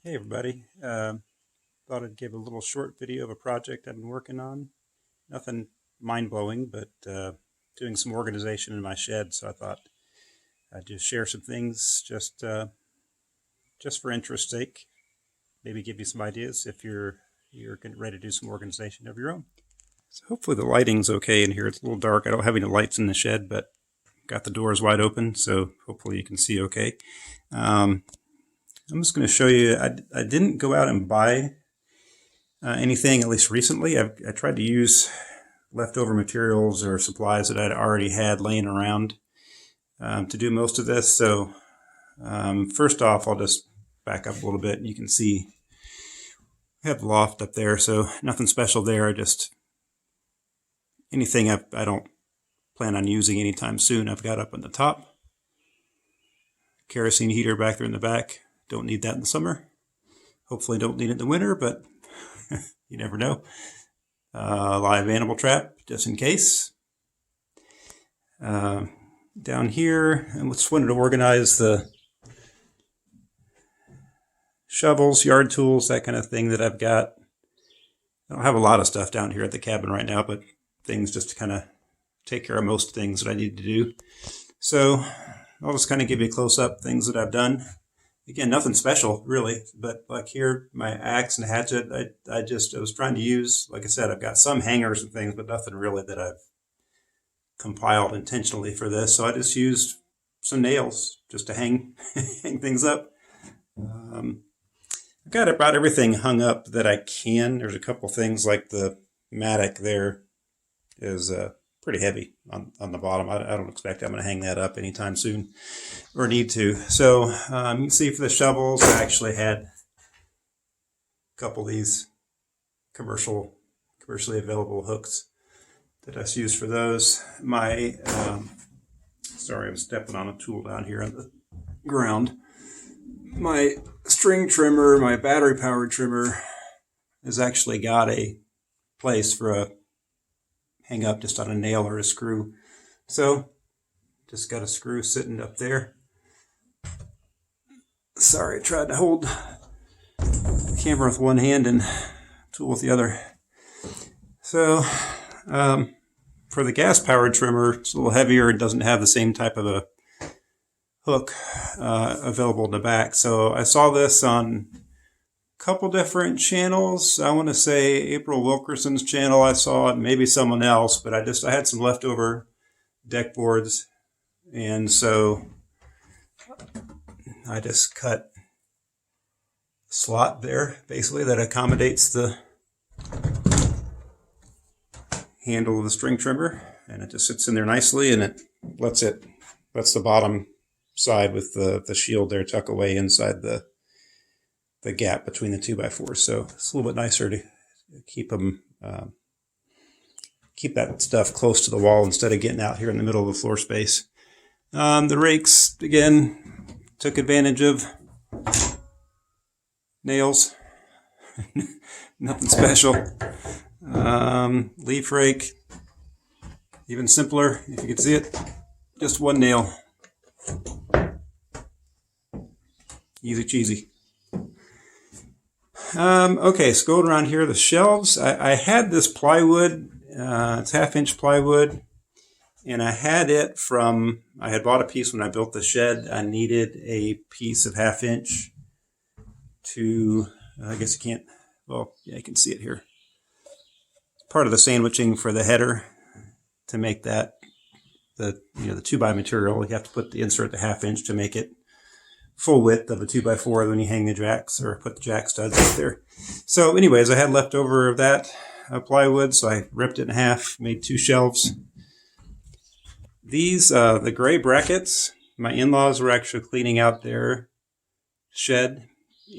Hey everybody, thought I'd give a little short video of a project I've been working on. Nothing mind-blowing, but doing some organization in my shed, so I thought I'd just share some things just for interest's sake. Maybe give you some ideas if you're getting ready to do some organization of your own. So hopefully the lighting's okay in here. It's a little dark. I don't have any lights in the shed, but got the doors wide open, so hopefully you can see okay. I'm just going to show you, I didn't go out and buy anything, at least recently. I tried to use leftover materials or supplies that I'd already had laying around to do most of this. So first off, I'll just back up a little bit. You can see I have the loft up there, so nothing special there. Just anything I don't plan on using anytime soon, I've got up on the top. Kerosene heater back there in the back. Don't need that in the summer. Hopefully don't need it in the winter, but you never know. Live animal trap, just in case. Down here, I just wanted to organize the shovels, yard tools, that kind of thing that I've got. I don't have a lot of stuff down here at the cabin right now, but things just to kind of take care of most things that I need to do. So I'll just kind of give you a close-up things that I've done. Again, nothing special, really, but like here, my axe and hatchet, I was trying to use, like I said, I've got some hangers and things, but nothing really that I've compiled intentionally for this. So I just used some nails just to hang things up. I've got about everything hung up that I can. There's a couple things like the mattock there is pretty heavy on the bottom. I don't expect I'm going to hang that up anytime soon or need to. So you can see for the shovels, I actually had a couple of these commercially available hooks that I used for those. My, sorry, I'm stepping on a tool down here on the ground. My string trimmer, my battery powered trimmer, has actually got a place for a hang up just on a nail or a screw. So just got a screw sitting up there. Sorry, I tried to hold the camera with one hand and tool with the other. So for the gas powered trimmer, it's a little heavier. It doesn't have the same type of a hook available in the back. So I saw this on couple different channels. I want to say April Wilkerson's channel. I saw it, maybe someone else, but I had some leftover deck boards, and so I just cut a slot there, basically, that accommodates the handle of the string trimmer, and it just sits in there nicely, and it lets the bottom side with the shield there tuck away inside the gap between the 2x4s, so it's a little bit nicer to keep them keep that stuff close to the wall instead of getting out here in the middle of the floor space. The rakes, again, took advantage of nails. Nothing special. Leaf rake, even simpler, if you can see it, just one nail. Easy cheesy. Okay, so going around here, the shelves, I had this plywood, it's 1/2-inch plywood, and I had bought a piece when I built the shed. I needed a piece of 1/2-inch to, I guess you can't, well, yeah, you can see it here. It's part of the sandwiching for the header to make that, the 2x material. You have to insert the 1/2-inch to make it full width of a 2x4 when you hang the jacks or put the jack studs up there. So anyways, I had leftover of that plywood, so I ripped it in half, made 2 shelves. These, the gray brackets, my in-laws were actually cleaning out their shed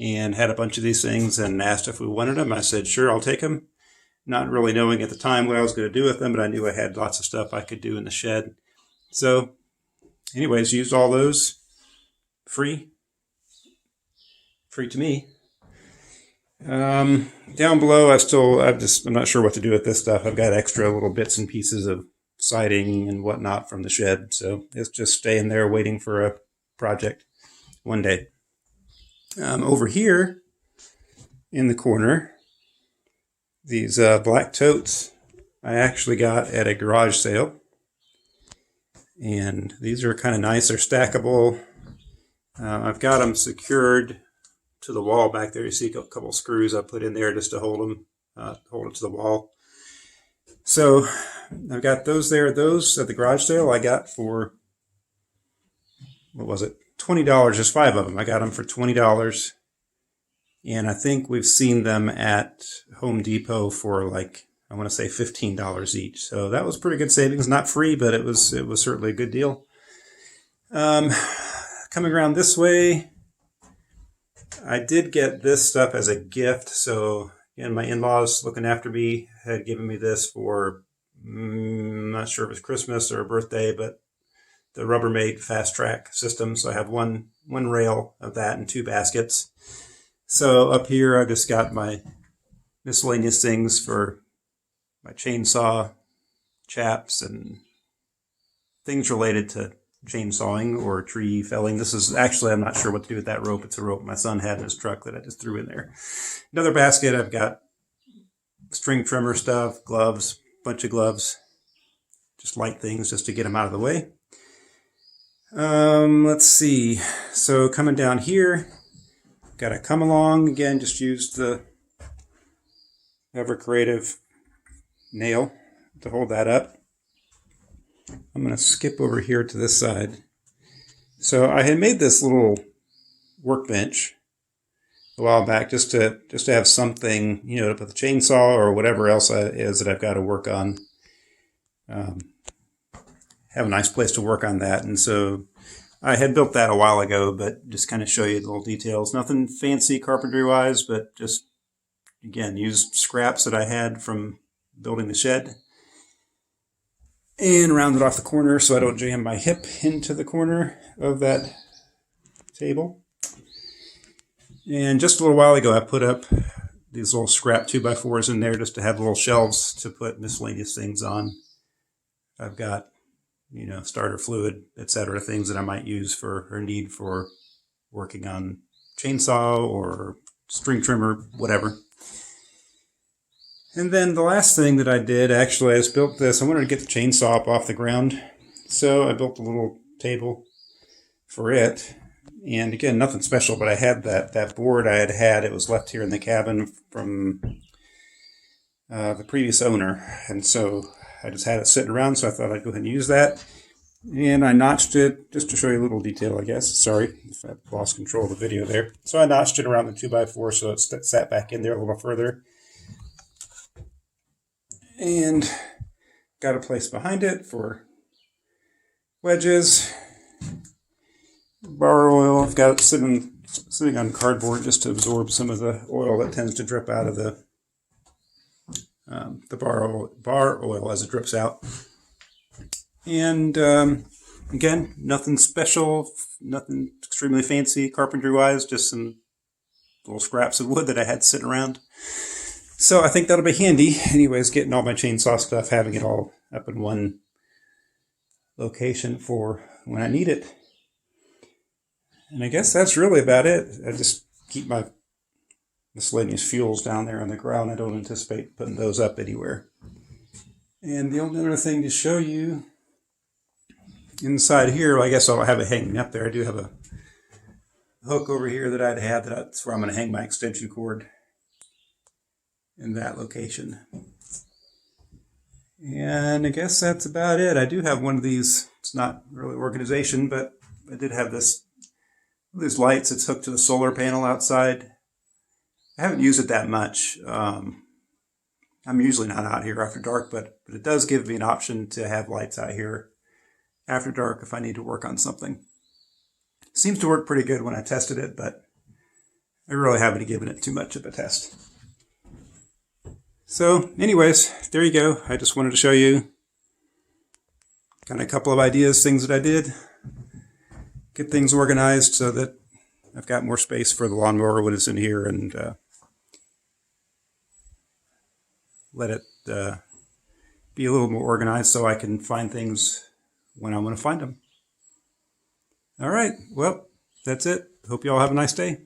and had a bunch of these things and asked if we wanted them. I said, sure, I'll take them. Not really knowing at the time what I was going to do with them, but I knew I had lots of stuff I could do in the shed. So anyways, used all those. Free to me. Down below, I'm not sure what to do with this stuff. I've got extra little bits and pieces of siding and whatnot from the shed, so it's just staying there waiting for a project one day. Over here, in the corner. These black totes I actually got at a garage sale. And these are kind of nice. They're stackable. I've got them secured to the wall back there. You see a couple screws I put in there just to hold them, hold it to the wall. So I've got those there. Those at the garage sale I got for, what was it, $20. Just 5 of them. I got them for $20. And I think we've seen them at Home Depot for like, I want to say $15 each. So that was pretty good savings. Not free, but it was certainly a good deal. Coming around this way, I did get this stuff as a gift. So again, my in-laws looking after me had given me this for, I'm not sure if it was Christmas or a birthday, but the Rubbermaid fast track system. So I have one rail of that and 2 baskets. So up here, I just got my miscellaneous things for my chainsaw, chaps, and things related to chainsawing or tree felling. This is actually, I'm not sure what to do with that rope. It's a rope my son had in his truck that I just threw in there. Another basket, I've got string trimmer stuff, gloves, bunch of gloves, just light things just to get them out of the way. Let's see. So coming down here, got a come along. Again, just used the Ever Creative nail to hold that up. I'm going to skip over here to this side. So I had made this little workbench a while back just to have something, you know, to put the chainsaw or whatever else it is that I've got to work on. Have a nice place to work on that. And so I had built that a while ago, but just kind of show you the little details. Nothing fancy carpentry wise, but just, again, used scraps that I had from building the shed and rounded off the corner so I don't jam my hip into the corner of that table. And just a little while ago, I put up these little scrap 2x4s in there just to have little shelves to put miscellaneous things on. I've got, you know, starter fluid, etc., things that I might use for or need for working on chainsaw or string trimmer, whatever. And then the last thing that I did, actually, I just built this. I wanted to get the chainsaw up off the ground. So I built a little table for it. And again, nothing special, but I had that board I had. It was left here in the cabin from the previous owner. And so I just had it sitting around, so I thought I'd go ahead and use that. And I notched it, just to show you a little detail, I guess. Sorry if I lost control of the video there. So I notched it around the 2x4 so it sat back in there a little further. And got a place behind it for wedges. Bar oil, I've got it sitting on cardboard just to absorb some of the oil that tends to drip out of the bar oil as it drips out. And again, nothing special, nothing extremely fancy carpentry-wise, just some little scraps of wood that I had sitting around. So I think that'll be handy. Anyways, getting all my chainsaw stuff, having it all up in one location for when I need it. And I guess that's really about it. I just keep my miscellaneous fuels down there on the ground. I don't anticipate putting those up anywhere. And the only other thing to show you inside here, well, I guess I'll have it hanging up there. I do have a hook over here that I'd had. That's where I'm going to hang my extension cord in that location. And I guess that's about it. I do have one of these. It's not really organization, but I did have these lights. It's hooked to the solar panel outside. I haven't used it that much. I'm usually not out here after dark, but it does give me an option to have lights out here after dark if I need to work on something. Seems to work pretty good when I tested it, but I really haven't given it too much of a test. So anyways, there you go. I just wanted to show you kind of a couple of ideas, things that I did. Get things organized so that I've got more space for the lawnmower when it's in here, and let it be a little more organized so I can find things when I want to find them. All right, well, that's it. Hope you all have a nice day.